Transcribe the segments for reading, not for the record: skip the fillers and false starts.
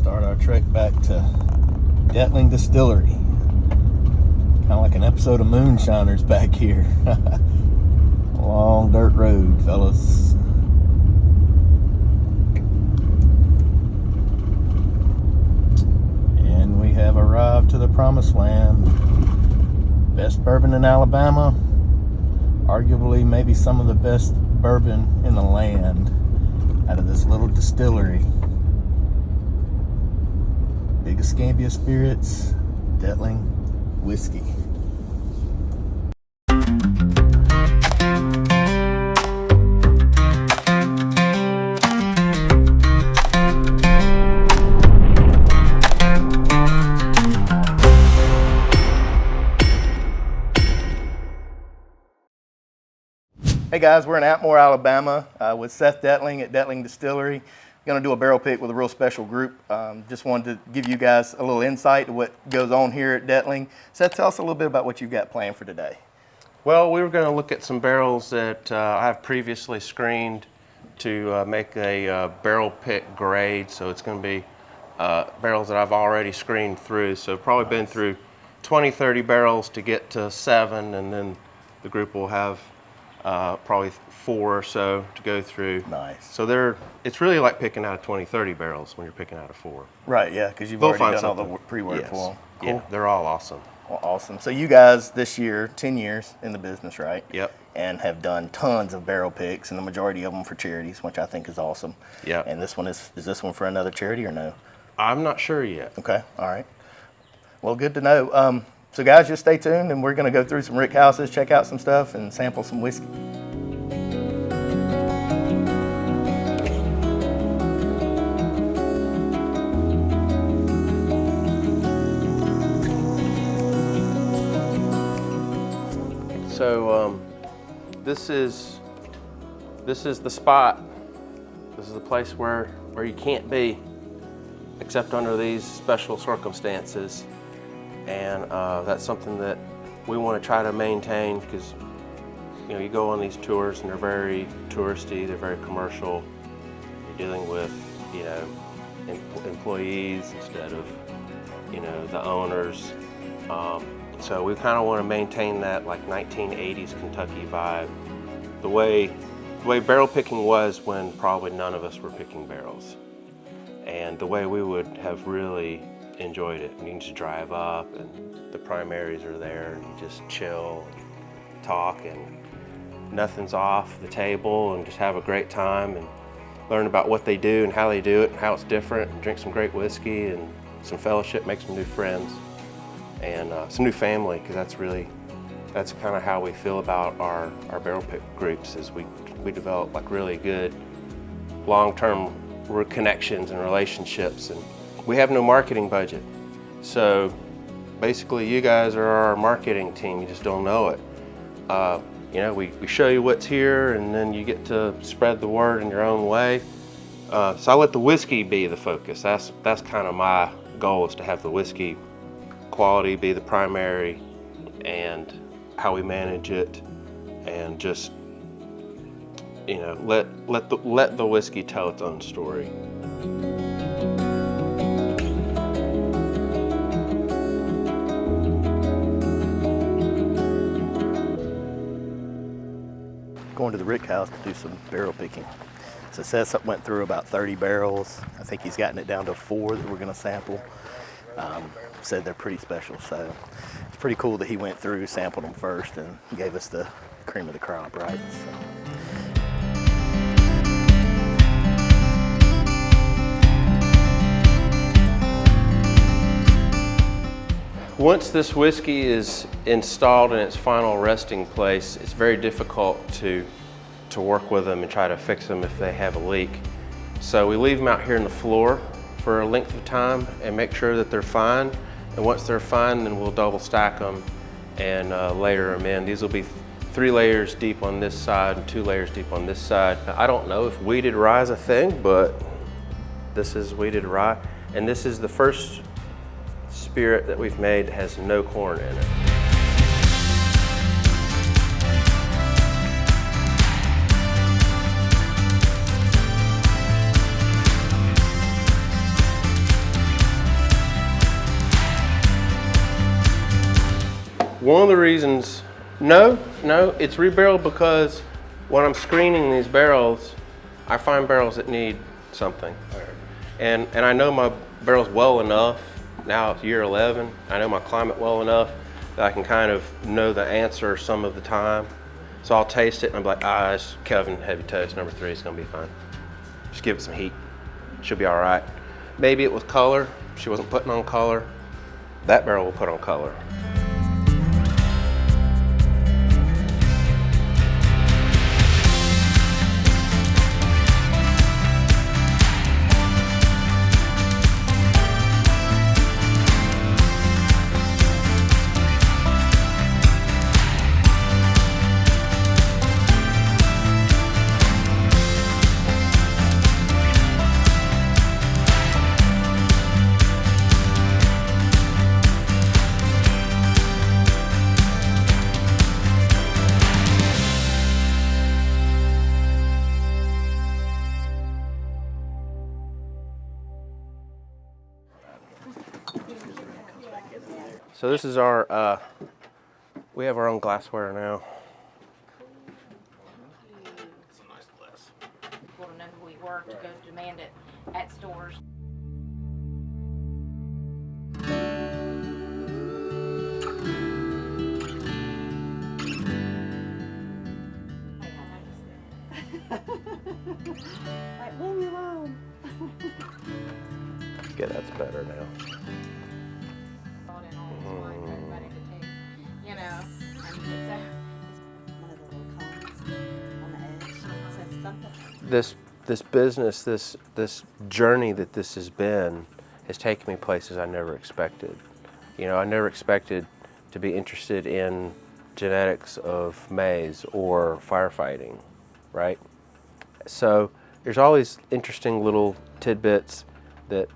start our trek back to Dettling Distillery. Kind of like an episode of Moonshiners back here. Long dirt road, fellas. And we have arrived to the promised land. Best bourbon in Alabama. Arguably maybe some of the best bourbon in the land out of this little distillery. Big Escambia Spirits, Dettling Whiskey. Hey guys, we're in Atmore, Alabama with Seth Dettling at Dettling Distillery. Going to do a barrel pick with a real special group. Just wanted to give you guys a little insight to what goes on here at Dettling. Seth, tell us a little bit about what you've got planned for today. Well, we were going to look at some barrels that I have previously screened to make a barrel pick grade. So it's going to be barrels that I've already screened through. So probably been through 20, 30 barrels to get to 7, and then the group will have probably 4 or so to go through. Nice. So it's really like picking out of 20, 30 barrels when you're picking out of 4. Right, yeah, because you've already done all the pre-work for them. Cool. Yeah, they're all awesome. Well, awesome. So you guys this year, 10 years in the business, right? Yep. And have done tons of barrel picks, and the majority of them for charities, which I think is awesome. Yeah. And this one is this one for another charity or no? I'm not sure yet. Okay, all right. Well, good to know. So guys, just stay tuned, and we're going to go through some rick houses, check out some stuff, and sample some whiskey. So this is the spot. This is the place where you can't be, except under these special circumstances. And that's something that we want to try to maintain, because you go on these tours and they're very touristy, they're very commercial. You're dealing with employees instead of the owners. So we kind of want to maintain that like 1980s Kentucky vibe, the way barrel picking was when probably none of us were picking barrels, and the way we would have really enjoyed it. You can just drive up and the primaries are there and you just chill and talk and nothing's off the table, and just have a great time and learn about what they do and how they do it and how it's different, and drink some great whiskey and some fellowship, make some new friends and some new family, because that's kind of how we feel about our barrel pick groups, is we develop like really good long-term connections and relationships. And we have no marketing budget. So basically you guys are our marketing team, you just don't know it. We show you what's here, and then you get to spread the word in your own way. So I let the whiskey be the focus. That's kind of my goal, is to have the whiskey quality be the primary, and how we manage it, and just let the whiskey tell its own story. Going to the rick house to do some barrel picking. So Seth went through about 30 barrels. I think he's gotten it down to 4 that we're going to sample. Said they're pretty special, so it's pretty cool that he went through, sampled them first, and gave us the cream of the crop, right? Once this whiskey is installed in its final resting place, it's very difficult to work with them and try to fix them if they have a leak. So we leave them out here on the floor for a length of time and make sure that they're fine. And once they're fine, then we'll double stack them and layer them in. These will be 3 layers deep on this side and 2 layers deep on this side. I don't know if weeded rye is a thing, but this is weeded rye. And this is the first spirit that we've made that has no corn in it. One of the reasons, no, it's rebarreled because when I'm screening these barrels, I find barrels that need something. And I know my barrels well enough, now it's year 11, I know my climate well enough that I can kind of know the answer some of the time. So I'll taste it and I'm like, it's Kelvin Heavy Toast number 3, it's gonna be fine. Just give it some heat, she'll be all right. Maybe it was color, she wasn't putting on color. That barrel will put on color. So this is our, we have our own glassware now. It's a nice glass. People to know who we were to go demand it at stores. Like, leave me alone. Yeah, that's better now. You know, I mean, One of the little cones on the edge says something. This business, this journey that this has been, has taken me places I never expected. You know, I never expected to be interested in genetics of maize or firefighting, right? So there's always interesting little tidbits that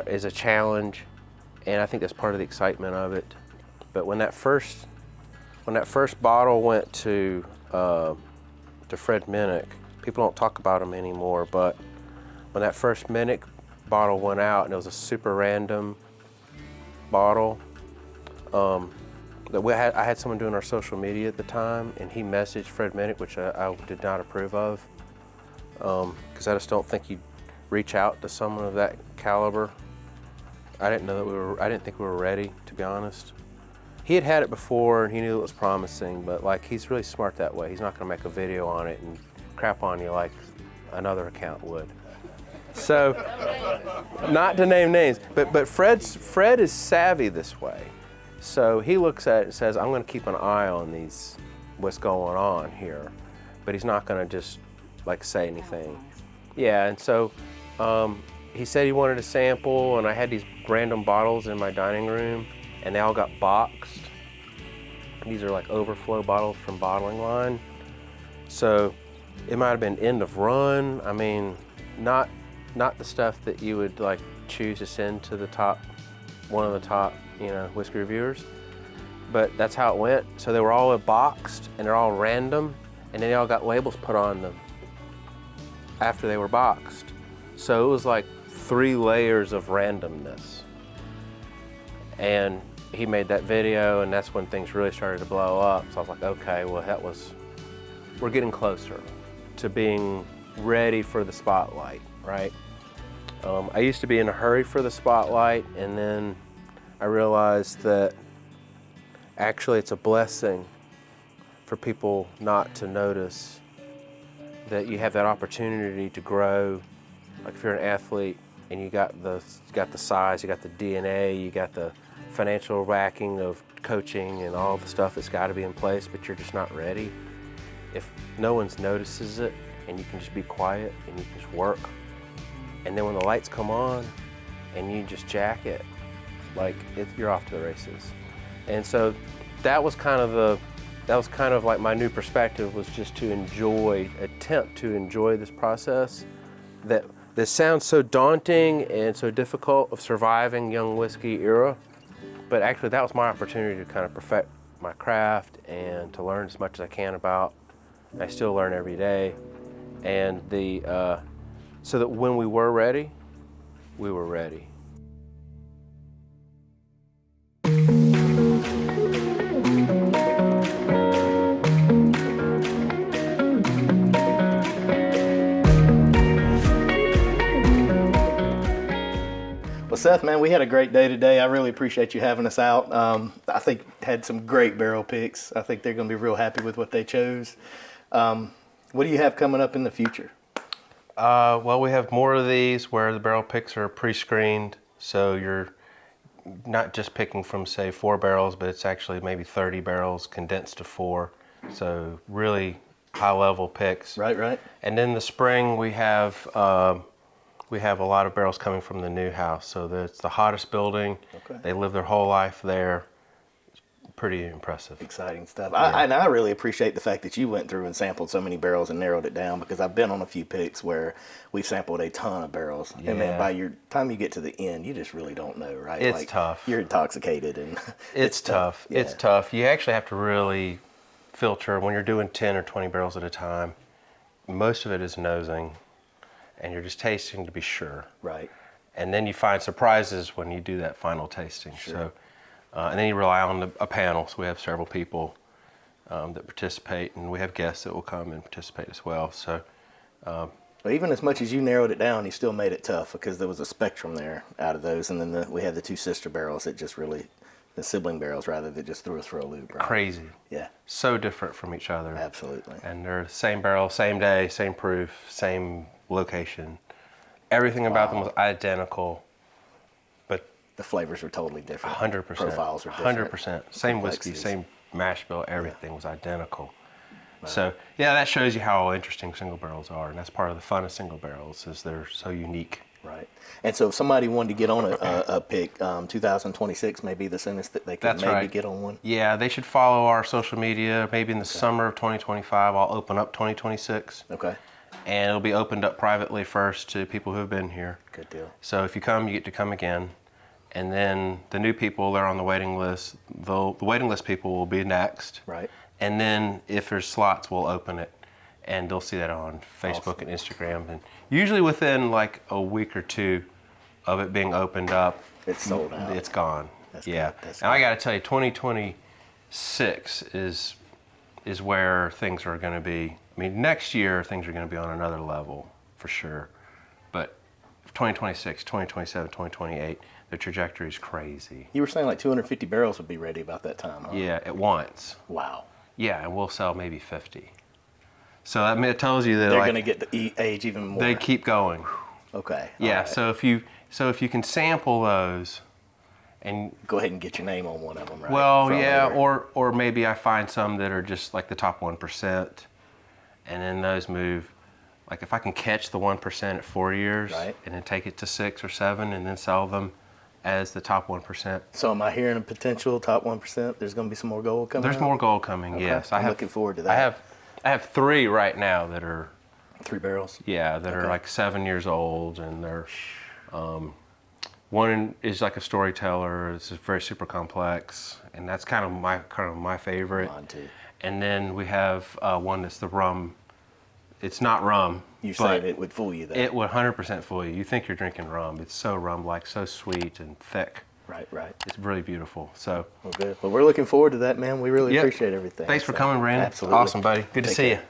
is a challenge, and I think that's part of the excitement of it. But when that first bottle went to Fred Minnick, people don't talk about him anymore, but when that first Minnick bottle went out, and it was a super random bottle, I had someone doing our social media at the time, and he messaged Fred Minnick, which I did not approve of, because I just don't think you'd reach out to someone of that caliber. I didn't think we were ready, to be honest. He had it before and he knew it was promising, but like, he's really smart that way. He's not gonna make a video on it and crap on you like another account would. So, not to name names, but Fred is savvy this way. So he looks at it and says, I'm gonna keep an eye on what's going on here, but he's not gonna just like say anything. Yeah, and so he said he wanted a sample, and I had these random bottles in my dining room, and they all got boxed. These are like overflow bottles from bottling line. So it might have been end of run. I mean, not the stuff that you would like choose to send to one of the top, whiskey reviewers. But that's how it went. So they were all boxed, and they're all random, and they all got labels put on them after they were boxed. So it was like 3 layers of randomness. And he made that video, and that's when things really started to blow up. So I was like, okay, well, we're getting closer to being ready for the spotlight, right? I used to be in a hurry for the spotlight, and then I realized that actually it's a blessing for people not to notice that you have that opportunity to grow. Like if you're an athlete and you got the size, you got the DNA, you got the financial backing of coaching and all the stuff that's got to be in place, but you're just not ready. If no one notices it, and you can just be quiet and you can just work, and then when the lights come on and you just jack it, you're off to the races. And so that was kind of like my new perspective, was just to attempt to enjoy this process that sounds so daunting and so difficult of surviving young whiskey era. But actually that was my opportunity to kind of perfect my craft and to learn as much as I can about. I still learn every day. And so that when we were ready, we were ready. Well, Seth, man, we had a great day today. I really appreciate you having us out. I think had some great barrel picks. I think they're going to be real happy with what they chose. What do you have coming up in the future? Well, we have more of these where the barrel picks are pre-screened, so you're not just picking from, say, 4 barrels, but it's actually maybe 30 barrels condensed to 4. So really high-level picks. Right. And in the spring, we have a lot of barrels coming from the new house. So it's the hottest building. Okay. They live their whole life there. Pretty impressive. Exciting stuff. Yeah. I really appreciate the fact that you went through and sampled so many barrels and narrowed it down, because I've been on a few picks where we've sampled a ton of barrels. Yeah. And then by your time you get to the end, you just really don't know, right? It's tough. You're intoxicated and It's tough. Yeah. It's tough. You actually have to really filter when you're doing 10 or 20 barrels at a time. Most of it is nosing, and you're just tasting to be sure. Right. And then you find surprises when you do that final tasting. Sure. So, and then you rely on a panel. So we have several people that participate, and we have guests that will come and participate as well. So, Well, even as much as you narrowed it down, you still made it tough, because there was a spectrum there out of those. And then we had the 2 sister barrels that just really, the sibling barrels rather, that just threw us for a loop. Right? crazy. Yeah, So different from each other. absolutely. And they're the same barrel, same day, same proof, same location. Everything about them was identical, but The flavors were totally different. 100%. Profiles were different. 100%. Same whiskey, Complexities. same mash bill, everything was identical. So, yeah, that shows you how interesting single barrels are. And that's part of the fun of single barrels, is they're so unique. Right. And so if somebody wanted to get on a pick, 2026 may be the soonest that they could That's maybe right. get on one. Yeah, they should follow our social media. Maybe in the summer of 2025, I'll open up 2026. Okay. And it'll be opened up privately first to people who have been here. Good deal. So if you come, you get to come again. And then the new people, they're on the waiting list. The waiting list people will be next. Right. And then if there's slots, we'll open it. And they'll see that on Facebook Awesome. and Instagram. And usually within like a week or 2 of it being opened up, It's sold out. it's gone. That's yeah. good. That's And I good. got to tell you, 2026 is where things are going to be. I mean, next year things are going to be on another level for sure. But 2026, 2027, 2028, the trajectory is crazy. You were saying like 250 barrels would be ready about that time, huh? Yeah, at once. Wow. Yeah, and we'll sell maybe 50. So I mean, it tells you that They're like, going to get the age even more. they keep going. Okay. Yeah. All right. So if you can sample those, and Go ahead and get your name on one of them, right? well, For yeah, later. or maybe I find some that are just like the top 1%, and then those move. Like if I can catch the 1% at 4 years, Right. and then take it to 6 or 7, and then sell them as the top 1%. So am I hearing a potential top 1%? There's going to be some more gold coming There's out? more gold coming. Okay. Yes, I'm looking forward to that. I have 3 right now that are 3 barrels? that Okay. are like 7 years old, and they're one is like a storyteller. It's very super complex, and that's kind of my favorite. Mine too. And then we have one that's the rum. It's not rum. You but said it would fool you, though. It would 100% fool you. You think you're drinking rum. It's so rum-like, so sweet and thick. Right. It's really beautiful. So, Well, good. Well, we're looking forward to that, man. We really Yep. appreciate everything. thanks for So, coming, Brandon. Absolutely. Awesome, buddy. Good to Take see care. you.